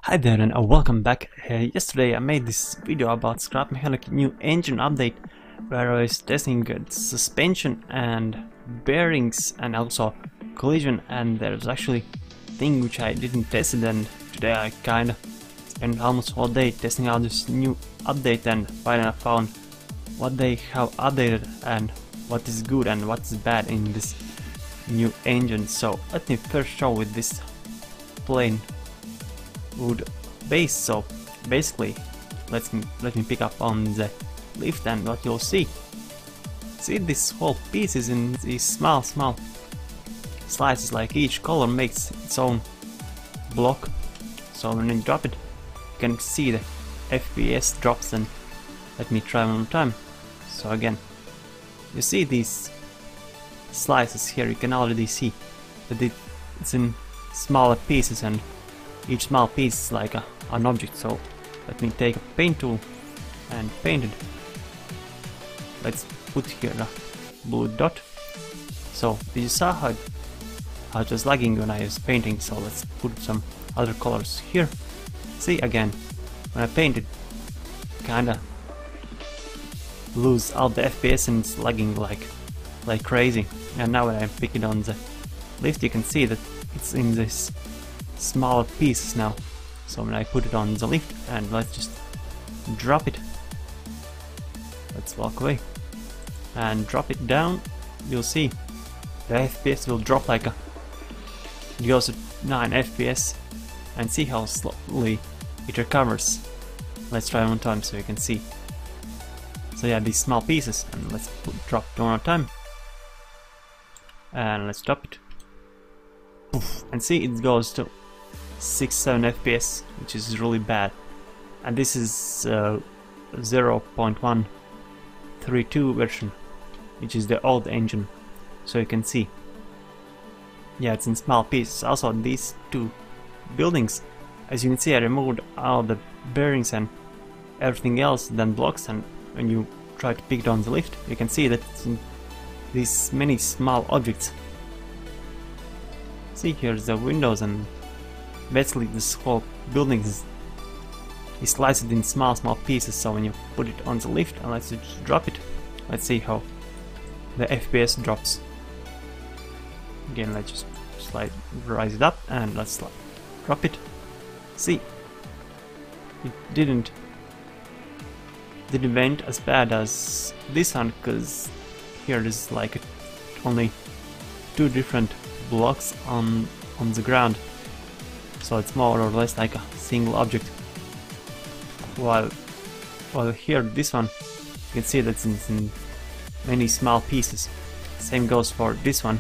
Hi there and welcome back. Yesterday I made this video about Scrap Mechanic new engine update where I was testing suspension and bearings and also collision, and there's actually a thing which I didn't test it, and today I kinda spent almost all day testing out this new update and finally I found what they have updated and what is good and what is bad in this new engine. So let me first show with this plain wood base. So basically let me pick up on the lift, and what you'll see this whole piece is in these small slices, like each color makes its own block. So when you drop it you can see the FPS drops, and let me try one more time. So again you see these slices here, you can already see that it's in smaller pieces and each small piece is like an object. So let me take a paint tool and paint it. Let's put here a blue dot. So you saw how it was lagging when I was painting, so let's put some other colors here. See, again when I paint it kinda lose all the FPS and it's lagging like crazy. And now when I pick it on the lift you can see that it's in this smaller pieces now. So when I put it on the lift and let's just drop it, let's walk away and drop it down, you'll see the FPS will drop like it goes to 9 FPS, and see how slowly it recovers. Let's try one time so you can see. So yeah, these small pieces, and let's drop it one more time and let's drop it. Poof. And see, it goes to 6-7 FPS, which is really bad, and this is 0.132 version, which is the old engine. So you can see, yeah, it's in small pieces. Also these two buildings, as you can see, I removed all the bearings and everything else than blocks, and when you try to pick it on the lift you can see that it's in these many small objects. See, here's the windows, and basically this whole building is sliced in small pieces. So when you put it on the lift and let's just drop it, let's see how the FPS drops. Again, let's just rise it up and let's drop it. See, it didn't went as bad as this one, because here is like only two different blocks on the ground, so it's more or less like a single object, while here this one you can see that it's in many small pieces. Same goes for this one.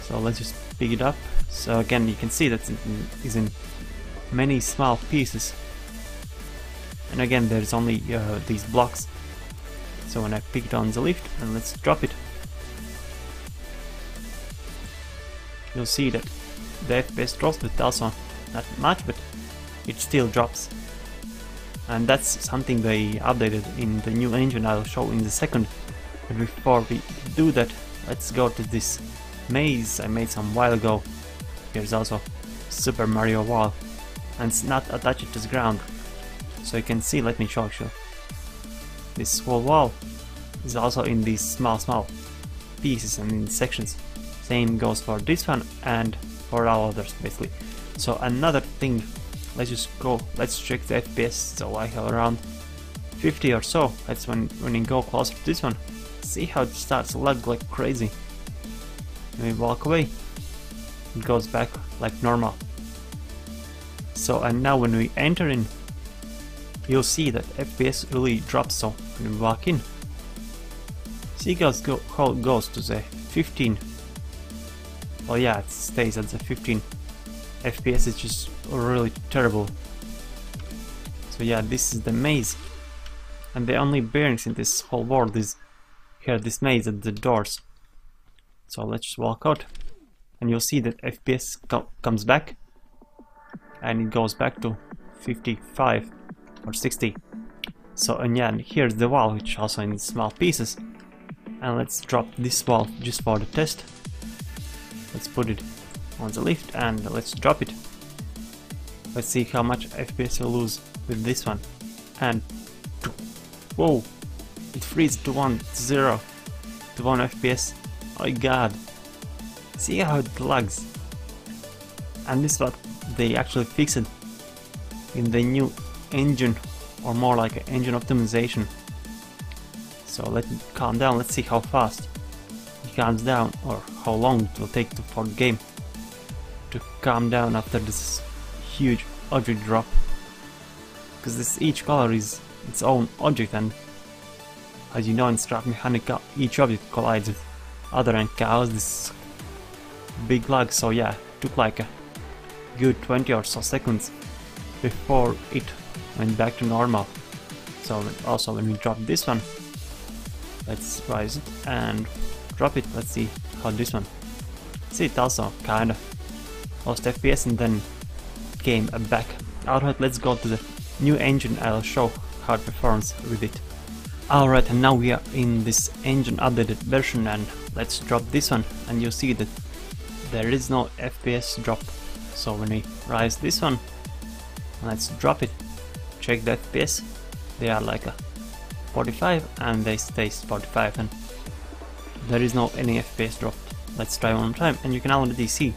So let's just pick it up. So again you can see that it is in many small pieces, and again there's only these blocks. So when I pick it on the lift and let's drop it, you'll see that the FPS drops, but also not much, but it still drops. And that's something they updated in the new engine. I'll show in the second. But before we do that, let's go to this maze I made some while ago. Here's also Super Mario wall, and it's not attached to the ground. So you can see, let me show you. This whole wall is also in these small pieces and in sections. Same goes for this one and for all others basically. So another thing, let's check the FPS. So I have around 50 or so. That's when you go closer to this one, see how it starts to lag like crazy. When we walk away it goes back like normal. So, and now when we enter in you'll see that FPS really drops. So when we walk in, see how it goes to the 15. Well, yeah, it stays at the 15 FPS, it's just really terrible. So yeah, this is the maze, and the only bearings in this whole world is here, this maze at the doors. So let's just walk out and you'll see that FPS comes back and it goes back to 55 or 60. So, and yeah, and here's the wall, which also in small pieces, and let's drop this wall just for the test. Let's put it on the lift and let's drop it. Let's see how much FPS you'll lose with this one. And whoa, it freezes to 1 FPS. Oh my god, see how it lags. And this is what they actually fixed in the new engine, or more like an engine optimization. So let me calm down, let's see how fast it calms down, or how long it will take for the game to calm down after this huge object drop. Because each color is its own object, and as you know in Strap Mechanica, each object collides with other and causes this big lag. So yeah, it took like a good 20 or so seconds before it went back to normal. So also when we drop this one, let's rise it and drop it. Let's see how this one. See, it also kinda lost FPS and then came back. Alright, let's go to the new engine. I'll show how it performs with it. Alright, and now we are in this engine updated version, and let's drop this one, and you'll see that there is no FPS drop. So when we rise this one, let's drop it, check the FPS, they are like a 45 and they stay 45, and there is no any FPS drop. Let's try one more time, and you can already see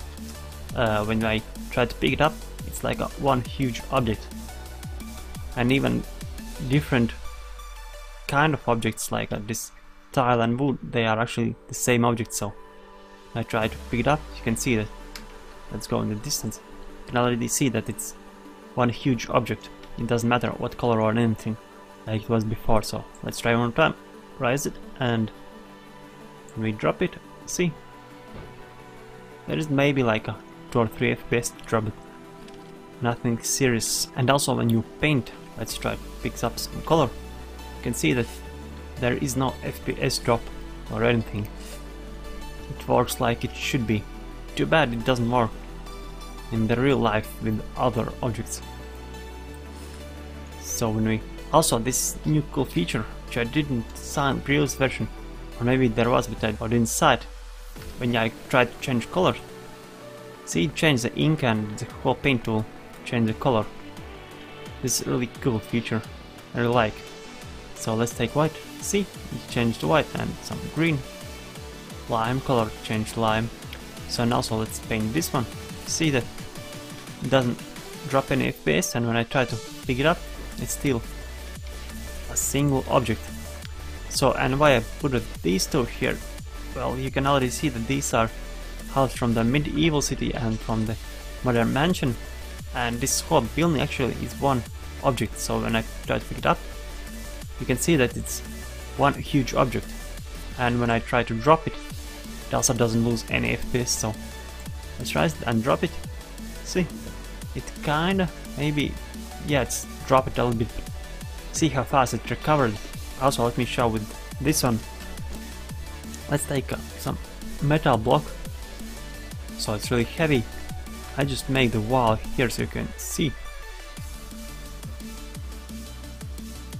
when I try to pick it up, it's like one huge object. And even different kind of objects like this tile and wood, they are actually the same object. So I try to pick it up, you can see that. Let's go in the distance, you can already see that it's one huge object. It doesn't matter what color or anything like it was before. So let's try one more time, rise it, and when we drop it, see, there is maybe like a 2 or 3 FPS drop, but nothing serious. And also when you paint, let's try to pick up some color, you can see that there is no FPS drop or anything. It works like it should be. Too bad it doesn't work in the real life with other objects. So when we also this new cool feature which I didn't see in the previous version, or maybe there was but I didn't see it, when I tried to change color. See, it changed the ink and the whole paint tool change the color. This is a really cool feature I really like. So let's take white, see, it changed to white, and some green, lime color changed to lime. So and also let's paint this one, see that it doesn't drop any FPS, and when I try to pick it up, it's still a single object. So, and why I put these two here, well, you can already see that these are housed from the medieval city and from the modern mansion, and this whole building actually is one object. So when I try to pick it up, you can see that it's one huge object, and when I try to drop it, it also doesn't lose any FPS. So let's rise it and drop it. See, it kinda maybe, yeah, it's drop it a little bit, but see how fast it recovered. Also let me show with this one. Let's take some metal block, so it's really heavy. I just make the wall here so you can see.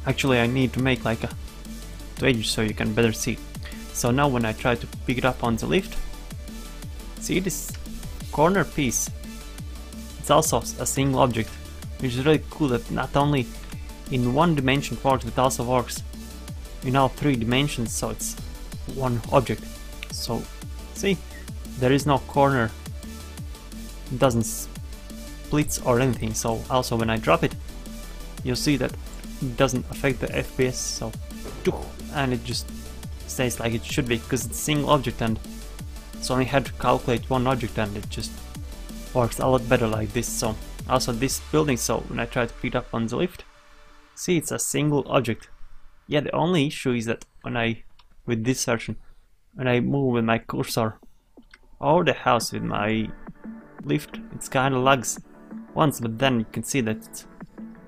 Actually I need to make like a 2 edges so you can better see. So now when I try to pick it up on the lift, see this corner piece, it's also a single object, which is really cool that not only in one dimension it works, but also works in all 3 dimensions, so it's one object. So see, there is no corner, it doesn't split or anything. So also when I drop it, you'll see that it doesn't affect the FPS, so and it just stays like it should be, because it's a single object and it's only had to calculate one object, and it just works a lot better like this. So also this building, so when I try to pick it up on the lift, see, it's a single object. Yeah, the only issue is that when I, with this version, when I move with my cursor over the house with my lift, it's kinda lags once, but then you can see that it's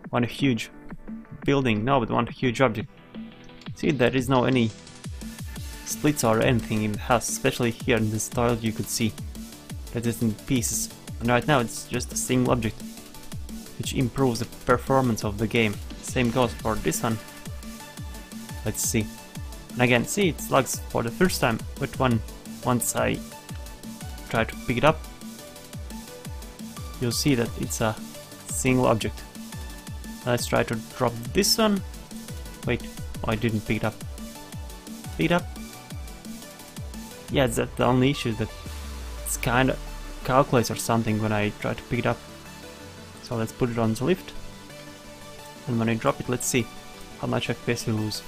one huge building now with one huge object. See, there is no any splits or anything in the house, especially here in this toilet you could see that it's in pieces, and right now it's just a single object, which improves the performance of the game. Same goes for this one. Let's see, and again, see, it lags for the first time, but once I try to pick it up, you'll see that it's a single object. Let's try to drop this one. Wait, oh, I didn't pick it up. Pick it up. Yeah, that's the only issue, that it's kinda calculates or something when I try to pick it up. So let's put it on the lift. And when I drop it, let's see how much FPS we lose.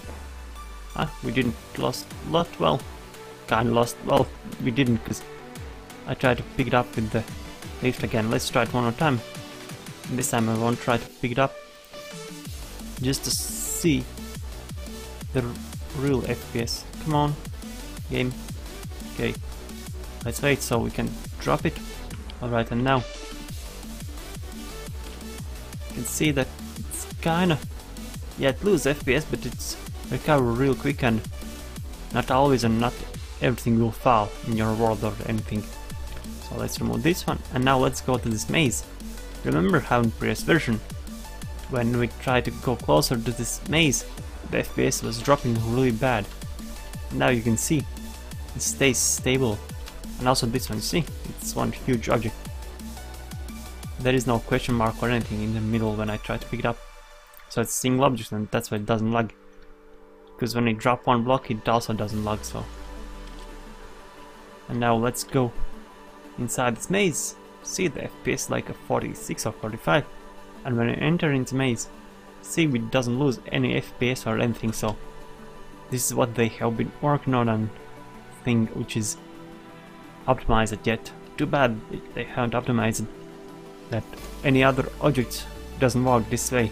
We didn't lost a lot, well, kinda lost, well, we didn't, because I tried to pick it up with the lift again. Let's try it one more time. This time I won't try to pick it up, just to see the real FPS. Come on, game. Okay, let's wait so we can drop it. Alright, and now you can see that it's kinda, yeah, it loses FPS, but it's recover real quick, and not always and not everything will fall in your world or anything. So let's remove this one, and now let's go to this maze. Remember how in previous version, when we tried to go closer to this maze, the FPS was dropping really bad. Now you can see it stays stable. And also this one, see, it's one huge object. There is no question mark or anything in the middle when I try to pick it up. So it's a single object, and that's why it doesn't lag. Because when I drop one block, it also doesn't lag, so. And now let's go inside this maze. See, the FPS like a 46 or 45. And when I enter into maze, see, it doesn't lose any FPS or anything, so this is what they have been working on, and thing which is optimized yet. Too bad they haven't optimized that any other object doesn't work this way,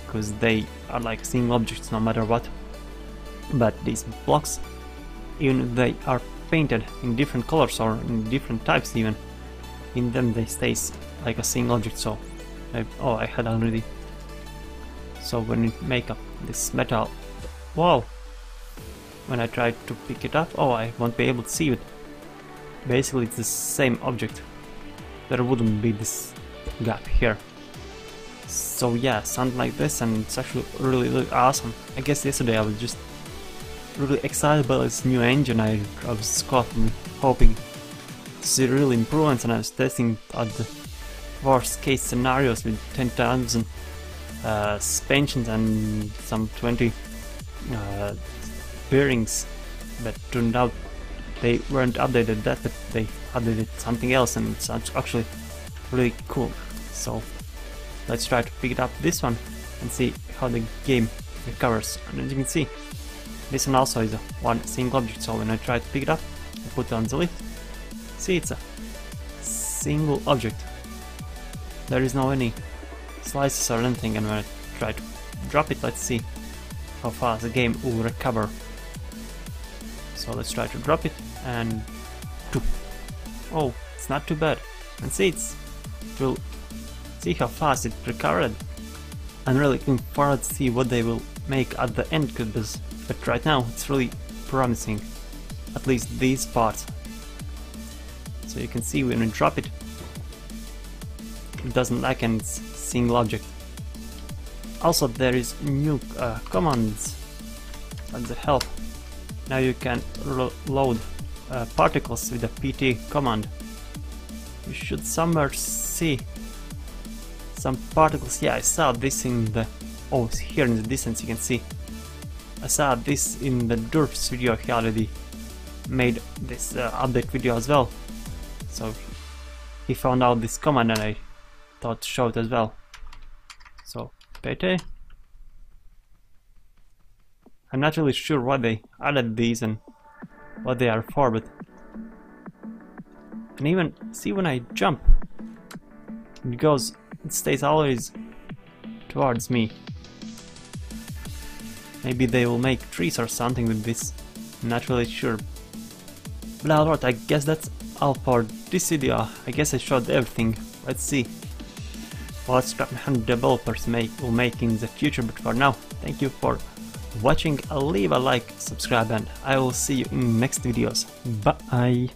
because they are like single objects no matter what. But these blocks, even if they are painted in different colors or in different types even, in them they stays like a single object. So I had already. So when you make up this metal wall, when I try to pick it up, I won't be able to see it. Basically it's the same object. There wouldn't be this gap here. So yeah, something like this, and it's actually really awesome. I guess yesterday I was just really excited about this new engine. I was hoping to see real improvements, and I was testing at the worst case scenarios with 10,000 suspensions and some 20 bearings, but turned out they weren't updated that, but they updated something else, and it's actually really cool. So let's try to pick it up this one and see how the game recovers. And as you can see, this one also is a one single object, so when I try to pick it up, I put it on the lift. See, it's a single object. There is no any slices or anything, and when I try to drop it, let's see how fast the game will recover. So let's try to drop it, and oh, it's not too bad. And see, see how fast it recovered. I'm really looking forward to see what they will make at the end, but right now it's really promising, at least these parts. So you can see when we drop it, it doesn't lag, and it's single object. Also there is new commands at the help. Now you can load particles with the PT command. You should somewhere see some particles. Yeah, I saw this in the here in the distance you can see. I saw this in the Durf's video. He already made this update video as well. So he found out this command, and I thought to show it as well. So PT. I'm not really sure why they added these and what they are for, but and even see when I jump, it stays always towards me. Maybe they will make trees or something with this. I'm not really sure. But alright, I guess that's all for this video. I guess I showed everything. Let's see what Scrap developers will make in the future, but for now, thank you for watching. Leave a like, subscribe, and I will see you in next videos. Bye!